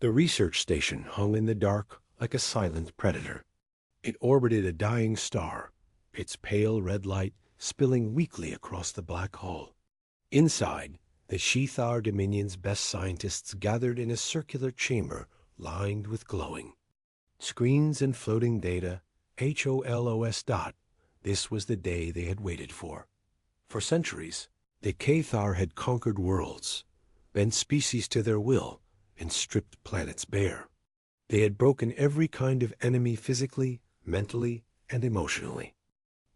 The research station hung in the dark like a silent predator. It orbited a dying star, its pale red light spilling weakly across the black hull. Inside, the Shethar Dominion's best scientists gathered in a circular chamber lined with glowing screens and floating data. HOLOS. This was the day they had waited for. For centuries, the Cathar had conquered worlds, bent species to their will, and stripped planets bare. They had broken every kind of enemy physically, mentally, and emotionally.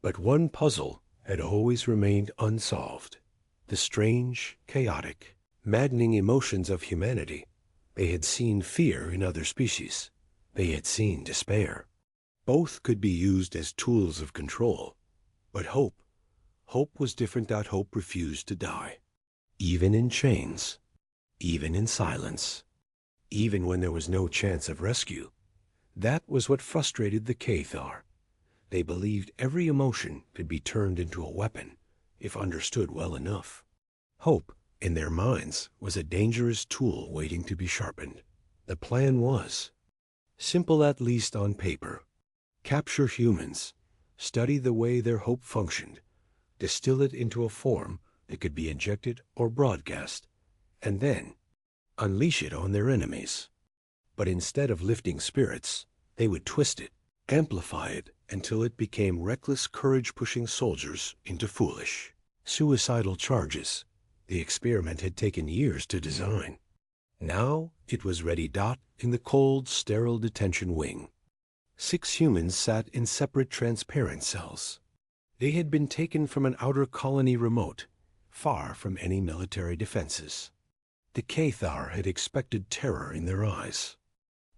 But one puzzle had always remained unsolved: the strange, chaotic, maddening emotions of humanity. They had seen fear in other species. They had seen despair. Both could be used as tools of control. But hope was different. Hope refused to die. Even in chains, even in silence, even when there was no chance of rescue. That was what frustrated the Cathar. They believed every emotion could be turned into a weapon if understood well enough. Hope, in their minds, was a dangerous tool waiting to be sharpened. The plan was simple, at least on paper. Capture humans, study the way their hope functioned, distill it into a form that could be injected or broadcast, and then unleash it on their enemies. But instead of lifting spirits, they would twist it, amplify it until it became reckless, courage-pushing soldiers into foolish, suicidal charges. The experiment had taken years to design. Now it was ready. In the cold, sterile detention wing, 6 humans sat in separate transparent cells. They had been taken from an outer colony remote, far from any military defenses. The Cathar had expected terror in their eyes.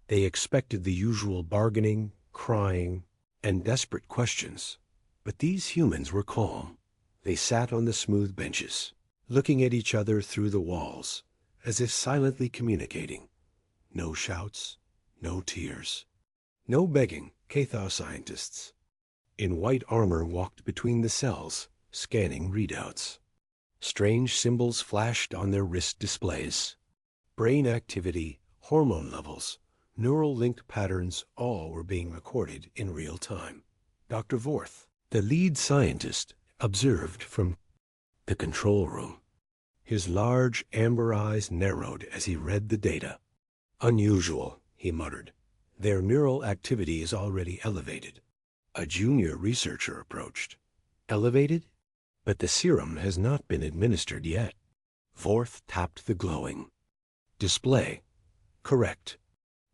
They expected the usual bargaining, crying, and desperate questions. But these humans were calm. They sat on the smooth benches, looking at each other through the walls, as if silently communicating. No shouts, no tears, no begging. Cathar scientists in white armor walked between the cells, scanning readouts. Strange symbols flashed on their wrist displays. Brain activity, hormone levels, neural-linked patterns, all were being recorded in real time. Dr. Vorth, the lead scientist, observed from the control room. His large amber eyes narrowed as he read the data. "Unusual," he muttered. "Their neural activity is already elevated." A junior researcher approached. "Elevated? But the serum has not been administered yet." Vorth tapped the glowing display. "Correct.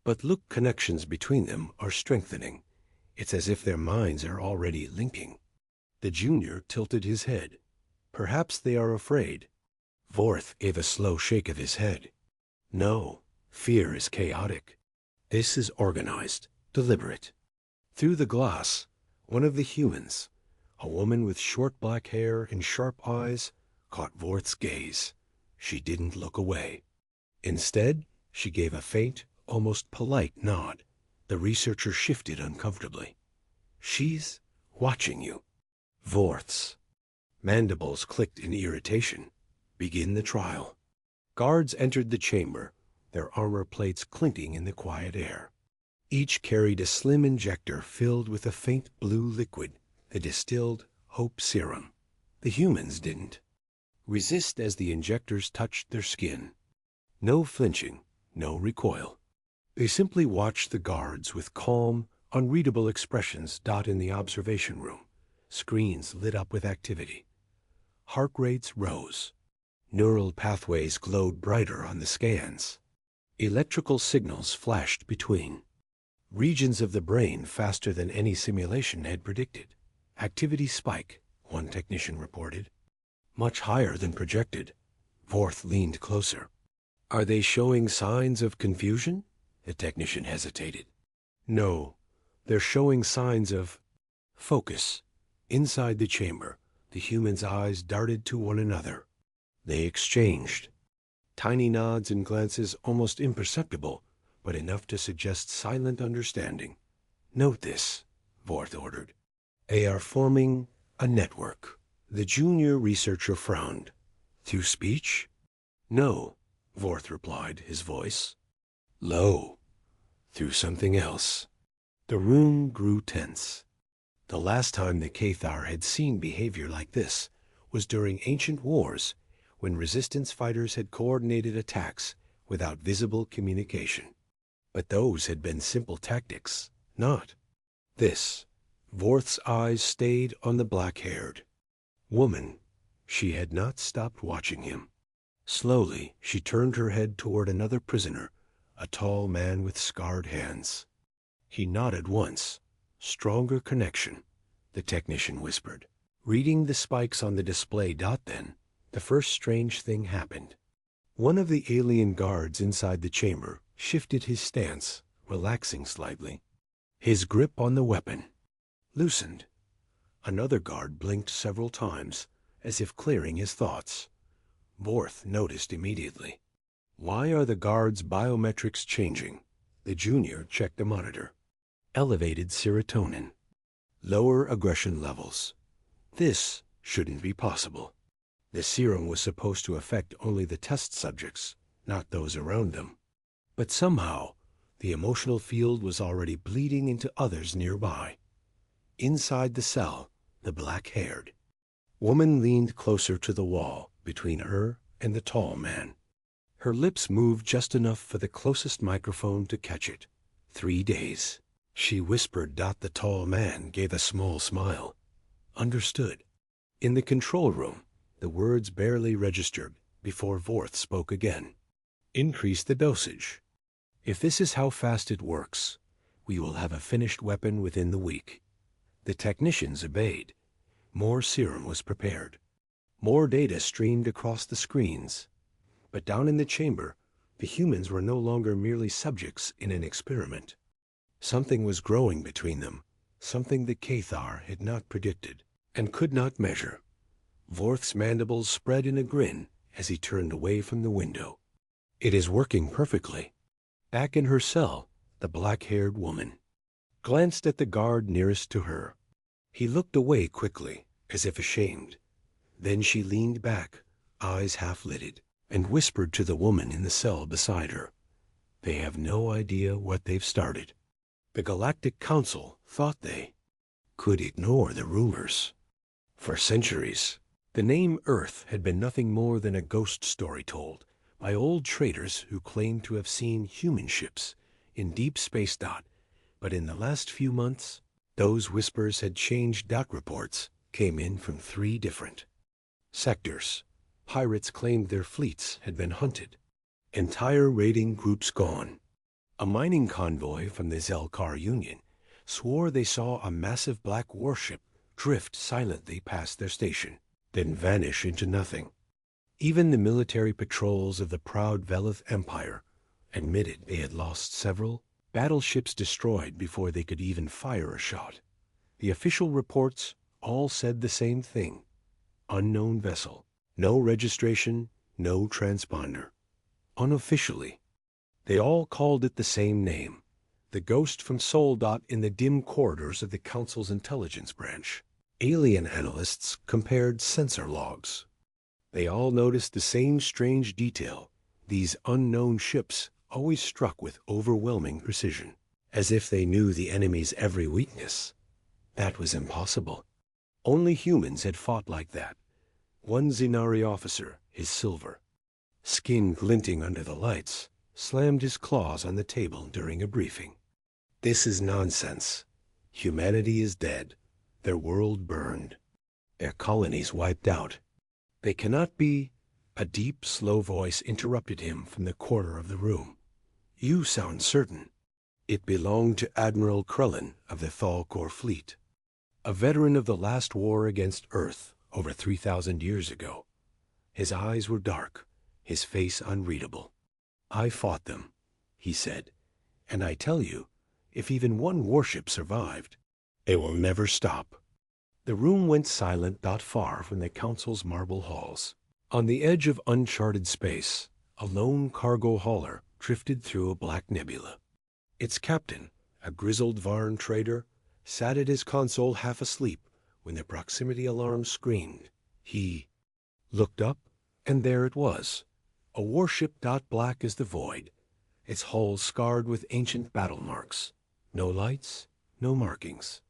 But look, connections between them are strengthening. It's as if their minds are already linking." The junior tilted his head. "Perhaps they are afraid." Vorth gave a slow shake of his head. "No, fear is chaotic. This is organized, deliberate." Through the glass, one of the humans, a woman with short black hair and sharp eyes, caught Vorth's gaze. She didn't look away. Instead, she gave a faint, almost polite nod. The researcher shifted uncomfortably. "She's watching you." Vorth's mandibles clicked in irritation. "Begin the trial." Guards entered the chamber, their armor plates clinking in the quiet air. Each carried a slim injector filled with a faint blue liquid, the distilled hope serum. The humans didn't resist as the injectors touched their skin. No flinching, no recoil. They simply watched the guards with calm, unreadable expressions. In the observation room, screens lit up with activity. Heart rates rose. Neural pathways glowed brighter on the scans. Electrical signals flashed between regions of the brain faster than any simulation had predicted. "Activity spike," one technician reported. "Much higher than projected." Vorth leaned closer. "Are they showing signs of confusion?" The technician hesitated. "No, they're showing signs of focus." Inside the chamber, the humans' eyes darted to one another. They exchanged tiny nods and glances, almost imperceptible, but enough to suggest silent understanding. "Note this," Vorth ordered. "They are forming a network." The junior researcher frowned. "Through speech?" "No," Vorth replied, his voice Lo, through something else. The room grew tense. The last time the Cathar had seen behavior like this was during ancient wars, when resistance fighters had coordinated attacks without visible communication. But those had been simple tactics, not this. Vorth's eyes stayed on the black-haired woman. She had not stopped watching him. Slowly, she turned her head toward another prisoner, a tall man with scarred hands. He nodded once. Stronger connection, the technician whispered. Reading the spikes on the display dot then, the first strange thing happened. One of the alien guards inside the chamber shifted his stance, relaxing slightly. His grip on the weapon loosened. Another guard blinked several times, as if clearing his thoughts. Vorth noticed immediately. Why are the guards' biometrics changing? The junior checked the monitor. Elevated serotonin. Lower aggression levels. This shouldn't be possible. The serum was supposed to affect only the test subjects, not those around them. But somehow, the emotional field was already bleeding into others nearby. Inside the cell, the black-haired woman leaned closer to the wall between her and the tall man. Her lips moved just enough for the closest microphone to catch it. 3 days. She whispered. The tall man gave a small smile. Understood. In the control room, the words barely registered before Vorth spoke again. Increase the dosage. If this is how fast it works, we will have a finished weapon within the week. The technicians obeyed. More serum was prepared. More data streamed across the screens. But down in the chamber, the humans were no longer merely subjects in an experiment. Something was growing between them, something the Cathar had not predicted and could not measure. Vorth's mandibles spread in a grin as he turned away from the window. It is working perfectly. Back in her cell, the black-haired woman glanced at the guard nearest to her. He looked away quickly, as if ashamed. Then she leaned back, eyes half-lidded, and whispered to the woman in the cell beside her. They have no idea what they've started. The Galactic Council thought they could ignore the rumors. For centuries, the name Earth had been nothing more than a ghost story told by old traders who claimed to have seen human ships in deep space. But in the last few months, those whispers had changed. Reports came in from 3 different sectors. Pirates claimed their fleets had been hunted. Entire raiding groups gone. A mining convoy from the Zelkar Union swore they saw a massive black warship drift silently past their station, then vanish into nothing. Even the military patrols of the proud Velith Empire admitted they had lost several battleships destroyed before they could even fire a shot. The official reports all said the same thing. Unknown vessel. No registration, no transponder. Unofficially, they all called it the same name. The ghost from Sol. In the dim corridors of the Council's intelligence branch, alien analysts compared sensor logs. They all noticed the same strange detail. These unknown ships always struck with overwhelming precision, as if they knew the enemy's every weakness. That was impossible. Only humans had fought like that. One Zenari officer, his silver skin glinting under the lights, slammed his claws on the table during a briefing. This is nonsense. Humanity is dead. Their world burned. Their colonies wiped out. They cannot be. A deep, slow voice interrupted him from the corner of the room. You sound certain. It belonged to Admiral Krellin of the Thalkor fleet, a veteran of the last war against Earth over 3,000 years ago. His eyes were dark, his face unreadable. I fought them, he said, and I tell you, if even one warship survived, they will never stop. The room went silent. Far from the Council's marble halls. On the edge of uncharted space, a lone cargo hauler drifted through a black nebula. Its captain, a grizzled Varn trader, sat at his console half asleep when the proximity alarm screamed. He looked up, and there it was, a warship. Black as the void, its hull scarred with ancient battle marks. No lights, no markings,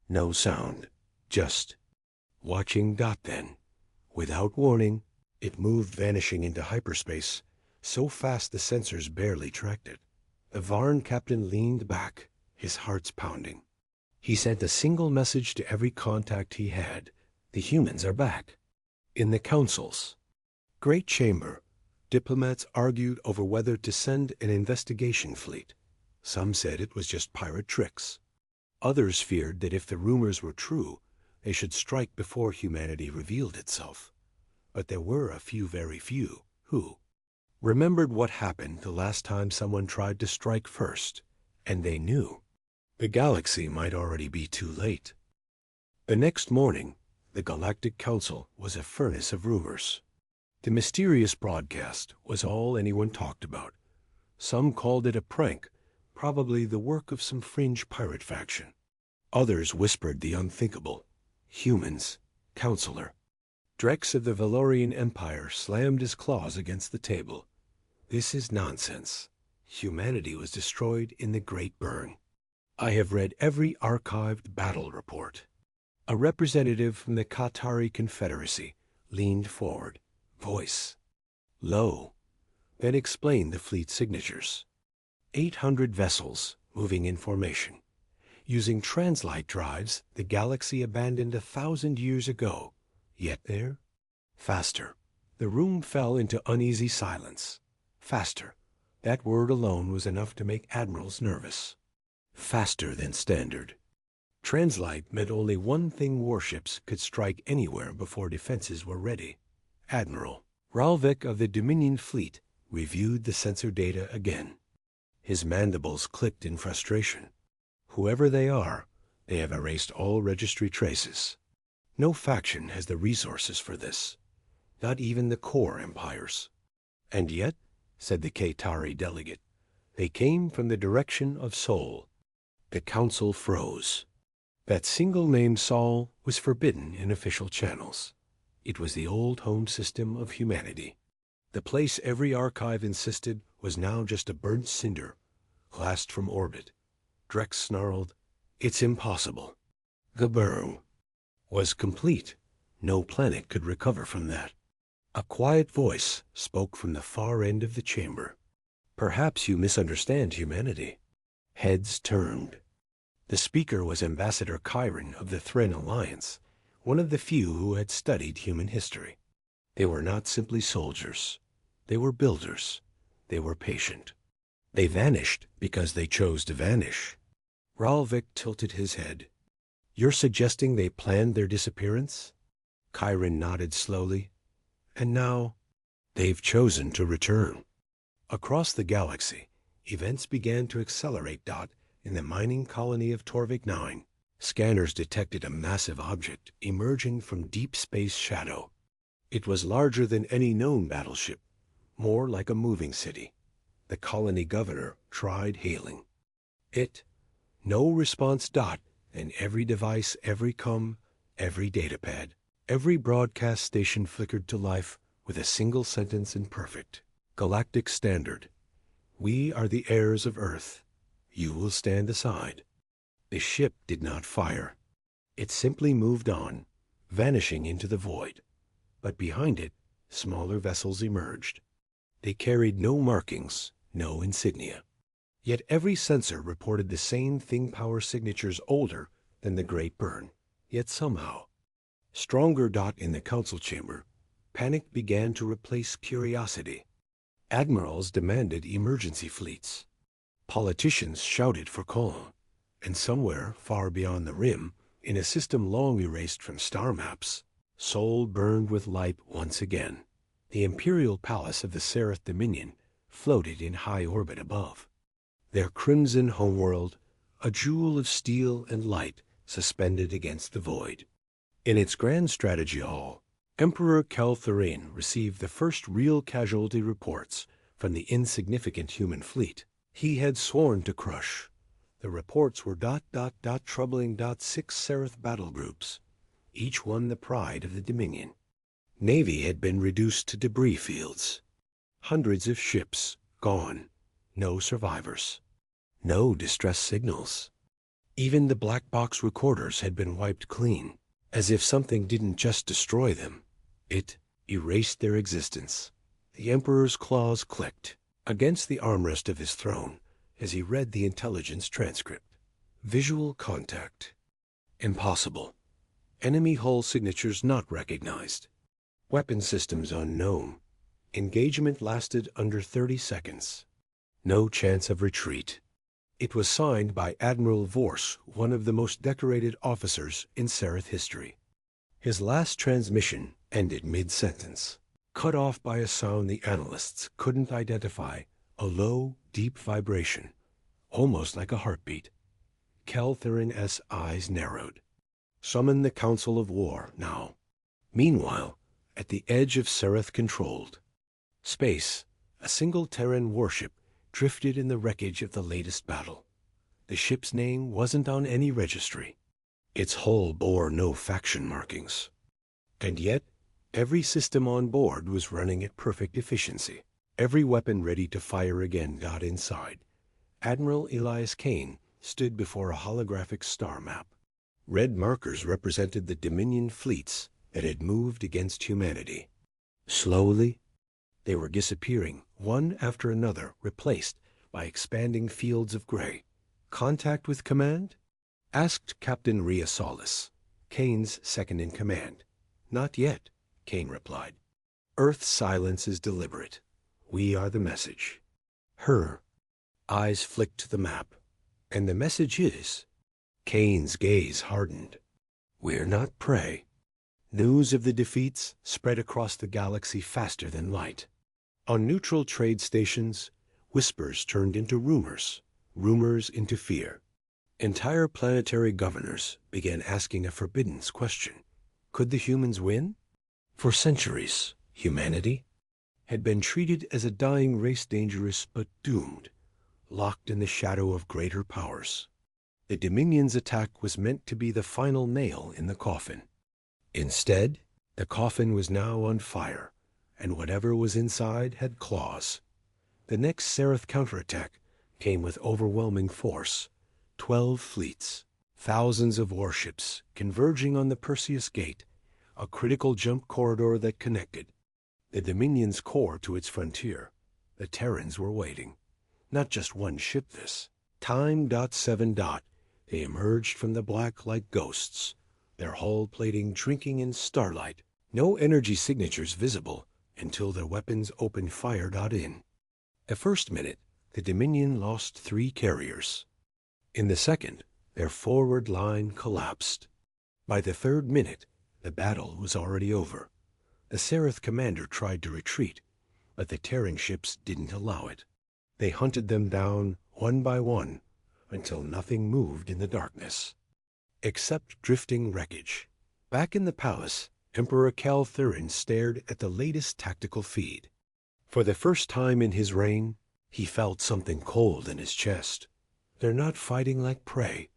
no sound, just watching. Then, without warning, it moved, vanishing into hyperspace, so fast the sensors barely tracked it. The Varn captain leaned back, his heart's pounding. He sent a single message to every contact he had. The humans are back. In the council's great chamber, diplomats argued over whether to send an investigation fleet. Some said it was just pirate tricks. Others feared that if the rumors were true, they should strike before humanity revealed itself. But there were a few, very few, who remembered what happened the last time someone tried to strike first, and they knew the galaxy might already be too late. The next morning, the Galactic Council was a furnace of rumors. The mysterious broadcast was all anyone talked about. Some called it a prank, probably the work of some fringe pirate faction. Others whispered the unthinkable. Humans, Counselor. Drex of the Valorian Empire slammed his claws against the table. This is nonsense. Humanity was destroyed in the Great Burn. I have read every archived battle report. A representative from the Qatari Confederacy leaned forward, voice low, then explained the fleet signatures. 800 vessels moving in formation. Using translite drives the galaxy abandoned 1,000 years ago. Yet there, faster. The room fell into uneasy silence. Faster. That word alone was enough to make admirals nervous. Faster than standard. Translite meant only one thing: warships could strike anywhere before defenses were ready. Admiral Ralvik of the Dominion fleet reviewed the sensor data again. His mandibles clicked in frustration. Whoever they are, they have erased all registry traces. No faction has the resources for this. Not even the core empires. And yet, said the Qatari delegate, they came from the direction of Sol. The council froze. That single name Sol was forbidden in official channels. It was the old home system of humanity. The place every archive insisted was now just a burnt cinder, glassed from orbit. Drex snarled, "It's impossible." The burn was complete. No planet could recover from that. A quiet voice spoke from the far end of the chamber. "Perhaps you misunderstand humanity." Heads turned. The speaker was Ambassador Chiron of the Thren Alliance, one of the few who had studied human history. They were not simply soldiers. They were builders. They were patient. They vanished because they chose to vanish. Ralvik tilted his head. "You're suggesting they planned their disappearance?" Chiron nodded slowly. "And now they've chosen to return." Across the galaxy, events began to accelerate. In the mining colony of Torvik 9, scanners detected a massive object emerging from deep space shadow. It was larger than any known battleship, more like a moving city. The colony governor tried hailing it. No response. And every device, every every datapad, every broadcast station flickered to life with a single sentence in perfect galactic standard. "We are the heirs of Earth. You will stand aside." The ship did not fire. It simply moved on, vanishing into the void. But behind it, smaller vessels emerged. They carried no markings, no insignia. Yet every sensor reported the same thing: power signatures older than the Great Burn. Yet somehow, stronger. In the council chamber, panic began to replace curiosity. Admirals demanded emergency fleets. Politicians shouted for calm. And somewhere far beyond the rim, in a system long erased from star maps, Sol burned with light once again. The imperial palace of the Seraph Dominion floated in high orbit above. Their crimson homeworld, a jewel of steel and light suspended against the void. In its grand strategy hall, Emperor Kel'Thuzan received the first real casualty reports from the insignificant human fleet he had sworn to crush. The reports were ... troubling. 6 Seraph battle groups, each one the pride of the Dominion. Navy had been reduced to debris fields. Hundreds of ships gone. no survivors. No distress signals. Even the black box recorders had been wiped clean, as if something didn't just destroy them. It erased their existence. The Emperor's claws clicked against the armrest of his throne as he read the intelligence transcript. Visual contact. Impossible. Enemy hull signatures not recognized. Weapon systems unknown. Engagement lasted under 30 seconds. No chance of retreat. It was signed by Admiral Vorse, one of the most decorated officers in Serath history. His last transmission ended mid-sentence, cut off by a sound the analysts couldn't identify, a low, deep vibration, almost like a heartbeat. Keltherin-S eyes narrowed. Summon the Council of War now. Meanwhile, at the edge of Serath-controlled space, a single Terran warship drifted in the wreckage of the latest battle. The ship's name wasn't on any registry. Its hull bore no faction markings. And yet, every system on board was running at perfect efficiency. Every weapon ready to fire again got inside. Admiral Elias Kane stood before a holographic star map. Red markers represented the Dominion fleets that had moved against humanity. Slowly, they were disappearing, one after another, replaced by expanding fields of gray. Contact with command? Asked Captain Rhea Solis, Kane's second-in-command. Not yet, Kane replied. Earth's silence is deliberate. We are the message. Her eyes flicked to the map. And the message is... Kane's gaze hardened. We're not prey. News of the defeats spread across the galaxy faster than light. On neutral trade stations, whispers turned into rumors, rumors into fear. Entire planetary governors began asking a forbidden question. Could the humans win? For centuries, humanity had been treated as a dying race, dangerous but doomed, locked in the shadow of greater powers. The Dominion's attack was meant to be the final nail in the coffin. Instead, the coffin was now on fire, and whatever was inside had claws. The next Serath counterattack came with overwhelming force. 12 fleets, thousands of warships converging on the Perseus Gate, a critical jump corridor that connected the Dominion's core to its frontier. The Terrans were waiting. Not just one ship this. Time. 7. They emerged from the black like ghosts, their hull plating drinking in starlight. No energy signatures visible until their weapons opened fire. In the first minute, the Dominion lost 3 carriers. In the second, their forward line collapsed. By the third minute, the battle was already over. The Serath commander tried to retreat, but the Terran ships didn't allow it. They hunted them down one by one until nothing moved in the darkness, except drifting wreckage. Back in the palace, Emperor Keltherin stared at the latest tactical feed. For the first time in his reign, he felt something cold in his chest. They're not fighting like prey,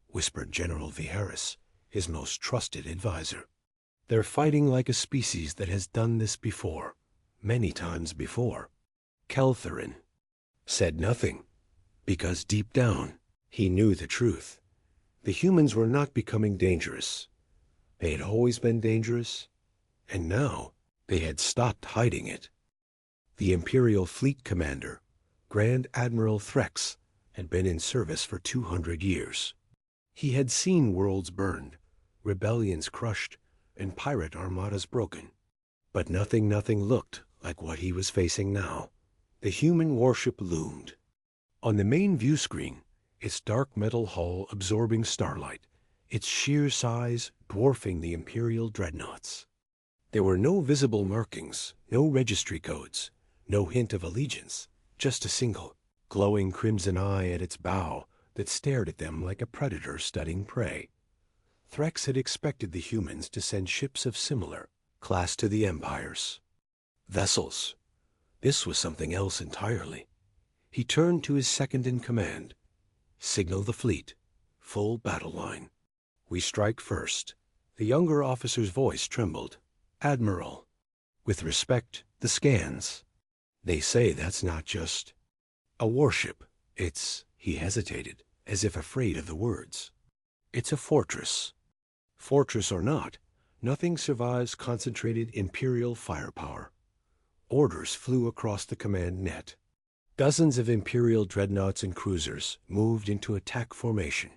whispered General Viharis, his most trusted advisor. They're fighting like a species that has done this before, many times before. Keltherin said nothing, because deep down, he knew the truth. The humans were not becoming dangerous. They had always been dangerous, and now they had stopped hiding it. The Imperial Fleet Commander, Grand Admiral Threx, had been in service for 200 years. He had seen worlds burned, rebellions crushed, and pirate armadas broken. But nothing looked like what he was facing now. The human warship loomed. On the main view screen, its dark metal hull absorbing starlight, its sheer size dwarfing the Imperial dreadnoughts. There were no visible markings, no registry codes, no hint of allegiance, just a single, glowing crimson eye at its bow that stared at them like a predator studying prey. Threx had expected the humans to send ships of similar class to the Empires. Vessels. This was something else entirely. He turned to his second-in-command. Signal the fleet. Full battle line. We strike first. The younger officer's voice trembled. Admiral. With respect, the scans. They say that's not just A warship. He hesitated, as if afraid of the words. It's a fortress. Fortress or not, nothing survives concentrated Imperial firepower. Orders flew across the command net. Dozens of Imperial dreadnoughts and cruisers moved into attack formation,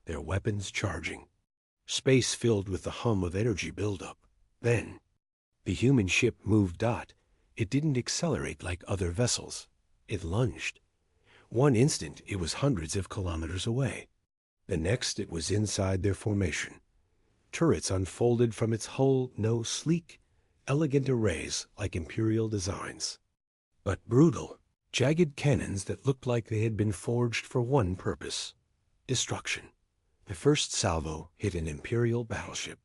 their weapons charging. Space filled with the hum of energy buildup. Then, the human ship moved. It didn't accelerate like other vessels. It lunged. One instant, it was hundreds of kilometers away. The next, it was inside their formation. Turrets unfolded from its hull, no sleek, elegant arrays like Imperial designs, but brutal, jagged cannons that looked like they had been forged for one purpose: destruction. The first salvo hit an Imperial battleship.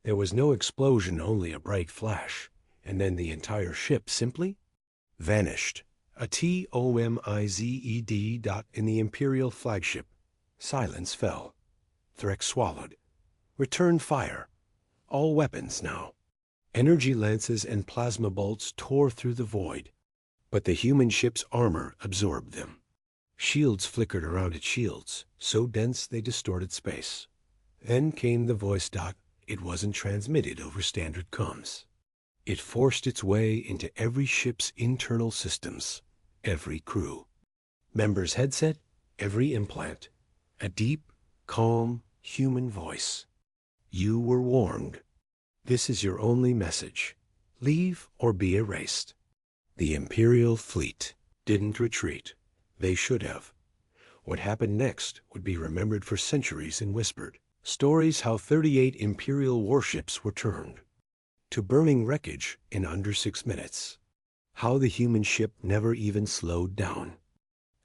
There was no explosion, only a bright flash, and then the entire ship simply vanished. A TOMIZED dot in the Imperial flagship. Silence fell. Threck swallowed. Return fire. All weapons now. Energy lances and plasma bolts tore through the void, but the human ship's armor absorbed them. Shields flickered around its shields, so dense they distorted space. Then came the voice. It wasn't transmitted over standard comms. It forced its way into every ship's internal systems, every crew member's headset, every implant. A deep, calm, human voice. You were warned. This is your only message. Leave or be erased. The Imperial fleet didn't retreat. They should have. What happened next would be remembered for centuries in whispered stories: how 38 Imperial warships were turned to burning wreckage in under 6 minutes. How the human ship never even slowed down.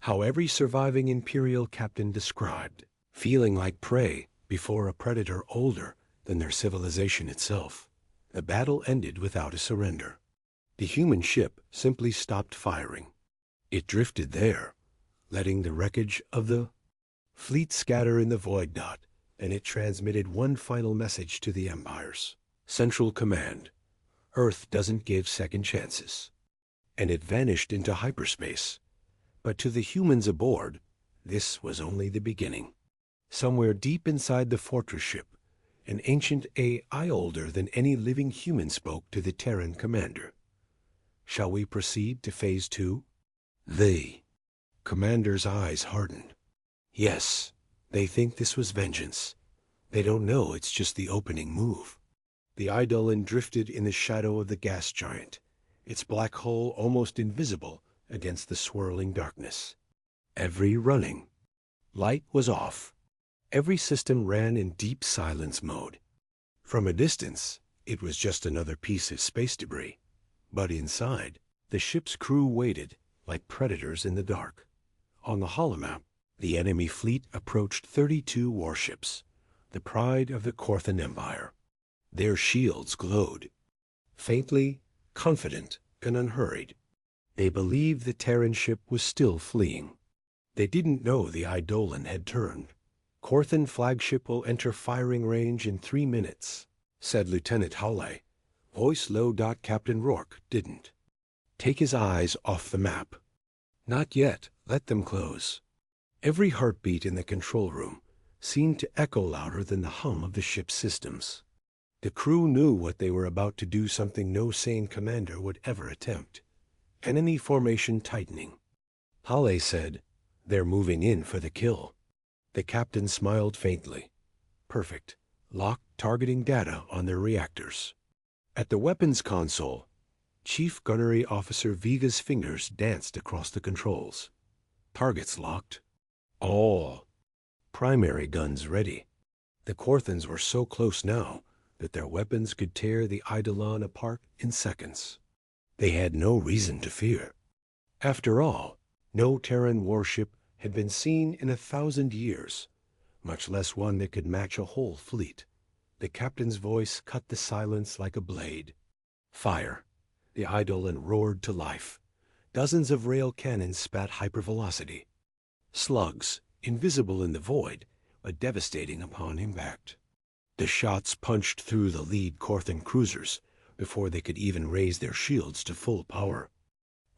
How every surviving Imperial captain described feeling like prey before a predator older than their civilization itself. The battle ended without a surrender. The human ship simply stopped firing. It drifted there, letting the wreckage of the fleet scatter in the void. And it transmitted one final message to the Empire's Central Command: Earth doesn't give second chances. And it vanished into hyperspace. But to the humans aboard, this was only the beginning. Somewhere deep inside the fortress ship, an ancient AI older than any living human spoke to the Terran commander. Shall we proceed to Phase 2? The commander's eyes hardened. Yes, they think this was vengeance. They don't know it's just the opening move. The Eidolon drifted in the shadow of the gas giant, its black hole almost invisible against the swirling darkness. Every running light was off. Every system ran in deep silence mode. From a distance, it was just another piece of space debris. But inside, the ship's crew waited like predators in the dark. On the holomap, the enemy fleet approached 32 warships, the pride of the Korthan Empire. Their shields glowed, faintly, confident and unhurried. They believed the Terran ship was still fleeing. They didn't know the Eidolon had turned. Korthan flagship will enter firing range in 3 minutes, said Lieutenant Halle. Voice low. Captain Rourke didn't take his eyes off the map. Not yet. Let them close. Every heartbeat in the control room seemed to echo louder than the hum of the ship's systems. The crew knew what they were about to do, something no sane commander would ever attempt. Enemy formation tightening. Halle said, "They're moving in for the kill." The captain smiled faintly. Perfect. Locked targeting data on their reactors. At the weapons console, Chief Gunnery Officer Viga's fingers danced across the controls. Targets locked. All primary guns ready. The Korthans were so close now that their weapons could tear the Eidolon apart in seconds. They had no reason to fear. After all, no Terran warship had been seen in 1,000 years, much less one that could match a whole fleet. The captain's voice cut the silence like a blade. Fire. The Eidolon roared to life. Dozens of rail cannons spat hypervelocity. Slugs, invisible in the void, but devastating upon impact. The shots punched through the lead Korthan cruisers before they could even raise their shields to full power.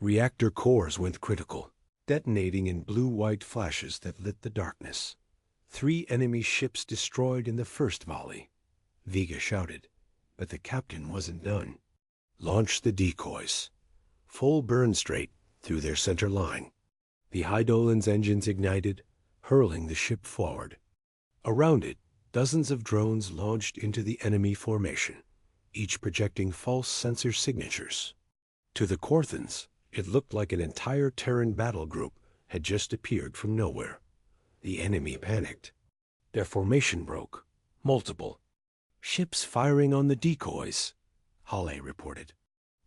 Reactor cores went critical. detonating in blue-white flashes that lit the darkness. 3 enemy ships destroyed in the first volley. Vega shouted, but the captain wasn't done. Launch the decoys. Full burn straight through their center line. The Eidolon's engines ignited, hurling the ship forward. Around it, dozens of drones launched into the enemy formation, each projecting false sensor signatures. To the Korthans, it looked like an entire Terran battle group had just appeared from nowhere. The enemy panicked. Their formation broke. Multiple. Ships firing on the decoys, Halle reported.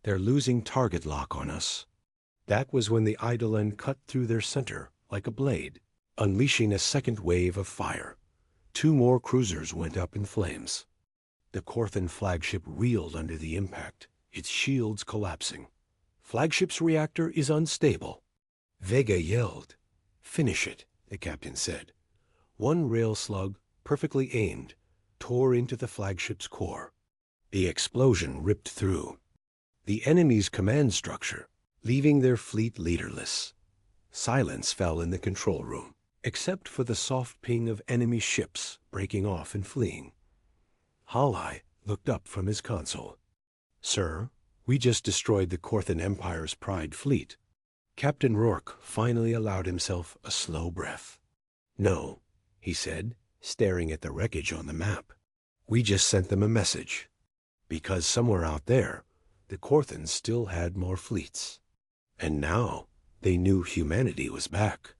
They're losing target lock on us. That was when the Eidolon cut through their center like a blade, unleashing a second wave of fire. 2 more cruisers went up in flames. The Korthan flagship reeled under the impact, its shields collapsing. Flagship's reactor is unstable. Vega yelled. Finish it, the captain said. 1 rail slug, perfectly aimed, tore into the flagship's core. The explosion ripped through the enemy's command structure, leaving their fleet leaderless. Silence fell in the control room, except for the soft ping of enemy ships breaking off and fleeing. Halle looked up from his console. Sir, we just destroyed the Korthan Empire's Pride fleet. Captain Rourke finally allowed himself a slow breath. No, he said, staring at the wreckage on the map. We just sent them a message. Because somewhere out there, the Korthans still had more fleets. And now they knew humanity was back.